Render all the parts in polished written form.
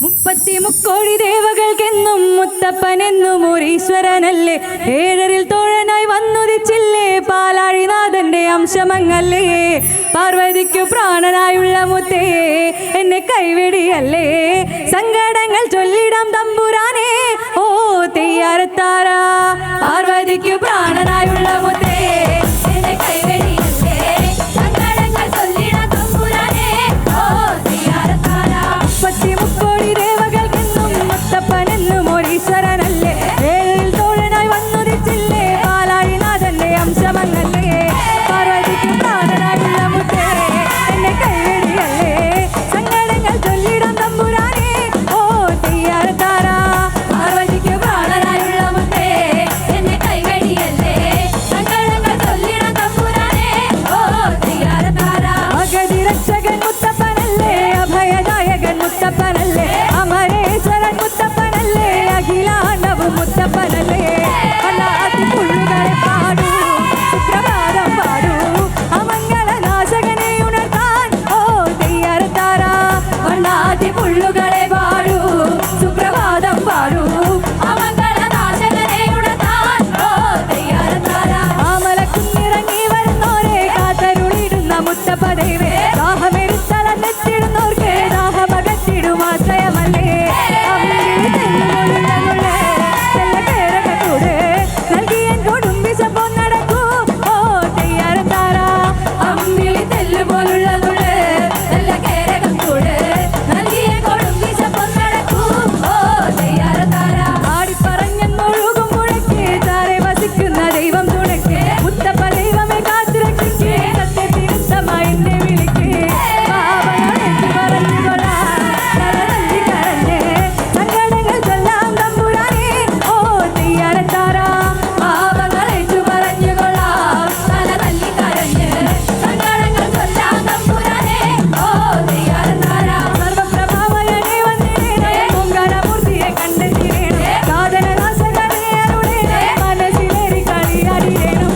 മുക്കോടി ദേവകൾക്കെന്നും മുത്തപ്പനെന്നും ഒരീശ്വരനല്ലേ. ഏഴരിൽ തോഴനായി വന്നുദിച്ചില്ലേ പാലാഴിനാഥന്റെ അംശമങ്ങല്ലേ. പാർവതിക്കു പ്രാണനായുള്ള മുത്തേ എന്നെ കൈവിടിയല്ലേ. സങ്കടങ്ങൾ ചൊല്ലിടാം തമ്പുരാനെ ഓ തെയ്യാരത്താര. പാർവതിക്കു പ്രാണനായുള്ള മുത്തേ എന്നെ കൈവിടിയല്ലേ. സങ്കടങ്ങൾ ചൊല്ലിടാം തമ്പുരാനെ ഓ തെയ്യാരത്താര. മുക്കോടി ദേവകൾക്കെന്നും മുത്തപ്പനെന്നും ഒരീശ്വരനല്ലേ. ഏഴിൽ തോഴനായി വന്നുദിച്ചില്ലേ പാലാഴിനാഥന്റെ അംശമങ്ങല്ലേ. പാർവതിക്ക് പ്രാണനായുള്ള മുത്തേ എന്നെ കൈവിടിയല്ലേ. സങ്കടങ്ങൾ ചൊല്ലിടാം തമ്പുരാനെ ഓ തെയ്യാരത്താര. പാർവതിക്ക് പ്രാണനായുള്ള മുത്തേ എന്നെ കൈവിടിയല്ലേ. സങ്കടങ്ങൾ ചൊല്ലിടാം തമ്പുരാനെ ഓ തെയ്യാരത്താര. അഗതി രക്ഷകൻ മുത്തപ്പനല്ലേ. അഭയദായകൻ മുത്തപ്പനല്ലേ. അമരേശ്വരൻ മുത്തപ്പനല്ലേ. അഖിലാണ്ടവും മുത്തപ്പനല്ലേ. അല്ലാത്തി പുള്ളുകളെ പാടൂ സുപ്രഭാതം പാടൂ. അമംഗളനാശകനെ ഉണർത്താൻ ഓ തെയ്യാരത്താര. അല്ലാത്തി പുള്ളുകളെ പാടൂ സുപ്രഭാതം പാടൂ. അമംഗളനാശകനെ ഉണർത്താൻ ഓ തെയ്യാരത്താര. ആമലക്കുന്നിറങ്ങി വരുന്നോരെ കാത്തരുളിടുന്ന മുത്തപ്പദേവേ. ദാഹമെടുത്തലന്നെത്തിടുന്നോർക്ക് ദാഹമകത്തിടും ആശ്രയമല്ലേ. നൽകിയൻ കൊടും വിശപ്പോ നടക്കൂ ഓ തെയ്യാരത്താര. അമ്മിളി തെല്ലു പോലുള്ളതുള്ള നല്ല കേരകം കൂട്. നൽകിയ കൊടും വിശപ്പോ നടക്കൂ ഓ തെയ്യാരത്താര. ആടിപ്പറഞ്ഞൊഴുകും മുഴക്ക് താരെ വസിക്കുന്ന ദൈവം തുണക്ക്. മുത്തപ്പ ദൈവമേ കാത്തുരക്ഷിക്ക് സത്യത്തിരുത്തമായി എന്നെ വിളിക്ക്. സങ്കടങ്ങൾ ചൊല്ലാം തമ്പുരാനെ ഓ തെയ്യാരത്താര. പാപങ്ങളേറ്റു പറഞ്ഞുകൊള്ളാം തല തല്ലി കരഞ്ഞ്. സങ്കടങ്ങൾ ചൊല്ലാം തമ്പുരാനെ ഓ തെയ്യാരത്താര. സർവപ്രഭാവയനെ വന്നിടേ ഓംകാരമൂർത്തിയെ കണ്ടെത്തിടേണം. സാധനനാശകനെ അരുളേണേ മനസ്സിലേറി കളിയാടിടേണം.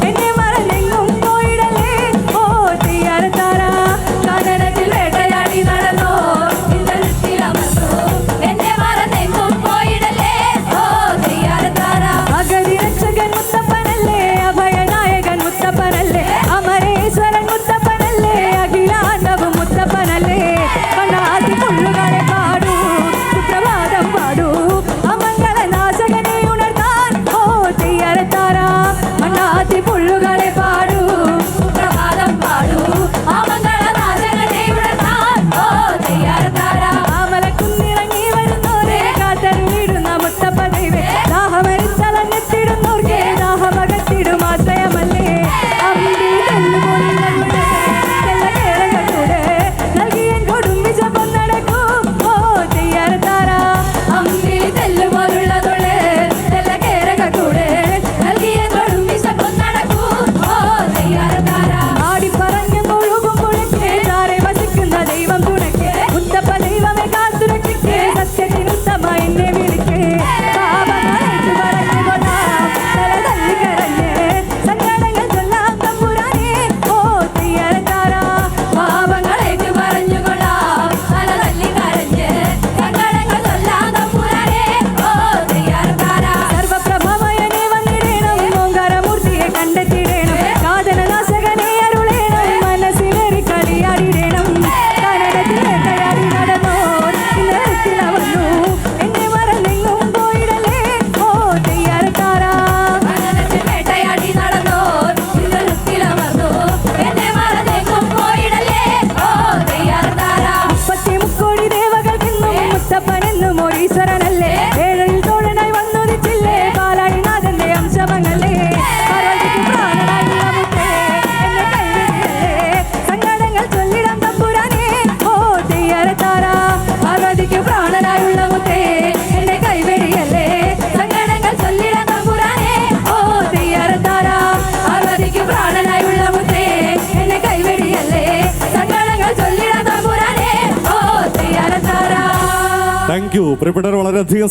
എന്നെ മറന്നെങ്ങും പോയിടലേ ഓ തെയ്യാരത്താര. കാനനത്തിൽ വേട്ടയാടി നടന്നോ ഇന്ദ്രത്തിലമർന്നോ. എന്നെ മറന്നെങ്ങും പോയിടലേ ഓ തെയ്യാരത്താര. അഗതി രക്ഷകൻ മുത്തപ്പനല്ലേ. അഭയനായകൻ മുത്തപ്പനല്ലേ. അമരേശ്വരൻ മുത്തപ്പനല്ലേ. അഖിലാണ്ടവും മുത്തപ്പനല്ലേ. കണ്ണാതി പുള്ളുകളെ പാടൂ സുപ്രഭാതം പാടൂ. അമംഗളനാശകനെ ഉണർത്താൻ ഓ തെയ്യാരത്താര. കണ്ണാതി പുള്ളുകളെ പാടൂ സുപ്രഭാതം പാടൂ. അമംഗളനാശകനെ ഉണർത്താൻ ഓ തെയ്യാരത്താര. ആമലക്കുന്നിറങ്ങി വരുന്നോരെ കാത്തരുളിടുന്ന മുത്തപ്പദേവേ. ദാഹമരിച്ചലന്നെത്തിടുന്നോർക്ക് ദാഹമകത്തിടും ആശ്രയമല്ലേ. അമ്പിളി തെല്ലുപോലുള്ളതുണ്ട് നല്ല കേരകത്തൂട്. നൽകിയൻ കൊടും വിശപ്പം നടക്കൂ ഓ തെയ്യാരത്താര. അമ്പിളി തെല്ലുപോലുള്ളതുണ്ട് നല്ല കേരകത്തൂട്. നൽകിയൻ കൊടും വിശപ്പം നടക്കൂ ഓ തെയ്യാരത്താര. ആടിപ്പറഞ്ഞൊഴുകും മുഴക്ക് താരെ വസിക്കുന്ന ദൈവം തുണക്ക്. മുത്തപ്പ ദൈവമേ കാത്തുരക്ഷിക്ക് സത്യത്തിനുത്തമായി എന്നെ വിളിക്ക്. പാപങ്ങളേറ്റു പറഞ്ഞുകൊള്ളാം തല തല്ലി കരഞ്ഞ്. സങ്കടങ്ങൾ ചൊല്ലാം തമ്പുരാനെ ഓ തെയ്യാരത്താര. പാപങ്ങളേറ്റു പറഞ്ഞുകൊള്ളാം തല തല്ലി കരഞ്ഞ്. സങ്കടങ്ങൾ ചൊല്ലാം തമ്പുരാനെ ഓ തെയ്യാരത്താര. സർവപ്രഭമയനെ വന്നിടേണം ഓംകാരമൂർത്തിയെ കണ്ടെത്തിടേണം. സാധനനാശകനെ അരുളേണം മനസ്സിലേറി കളിയാടിടേണം. കാനനത്തിൽ വേട്ടയാടി നടന്നോ ഇന്ദ്രത്തിലമർന്നു. എന്നെ മറന്നെങ്ങും പോയിടലേ ഓ തെയ്യാരത്താര. കാനനത്തിൽ വേട്ടയാടി നടന്നോ ഇന്ദ്രത്തിലമർന്നു. എന്നെ മറന്നെങ്ങും പോയിടലേ ഓ തെയ്യാരത്താര. മുക്കോടി ദേവകൾക്കെന്നും മുത്തപ്പനെന്നും ഒരീശ്വരനല്ലേ. ഏഴിൽ തോഴനായി വന്നുദിച്ചില്ലേ പാലാഴിനാഥന്റെ അംശമങ്ങല്ലേ. പാർവതിക്ക് പ്രാണനായുള്ള മുത്തേ എന്നെ കൈവിടിയല്ലേ. സങ്കടങ്ങൾ ചൊല്ലിടാം തമ്പുരാനെ ഓ തെയ്യാരത്താര. പാർവതിക്ക് പ്രാണനായുള്ള മുത്തേ എന്നെ കൈവിടിയല്ലേ. സങ്കടങ്ങൾ ചൊല്ലിടാം തമ്പുരാനെ ഓ തെയ്യാരത്താര. പാർവതിക്ക് പ്രാണനായുള്ള മുത്തേ എന്നെ കൈവിടിയല്ലേ. സങ്കടങ്ങൾ ചൊല്ലിടാം തമ്പുരാനെ ഓ തെയ്യാരത്താര. താങ്ക് യു പ്രിയപ്പെട്ടവർ. വളരെയധികം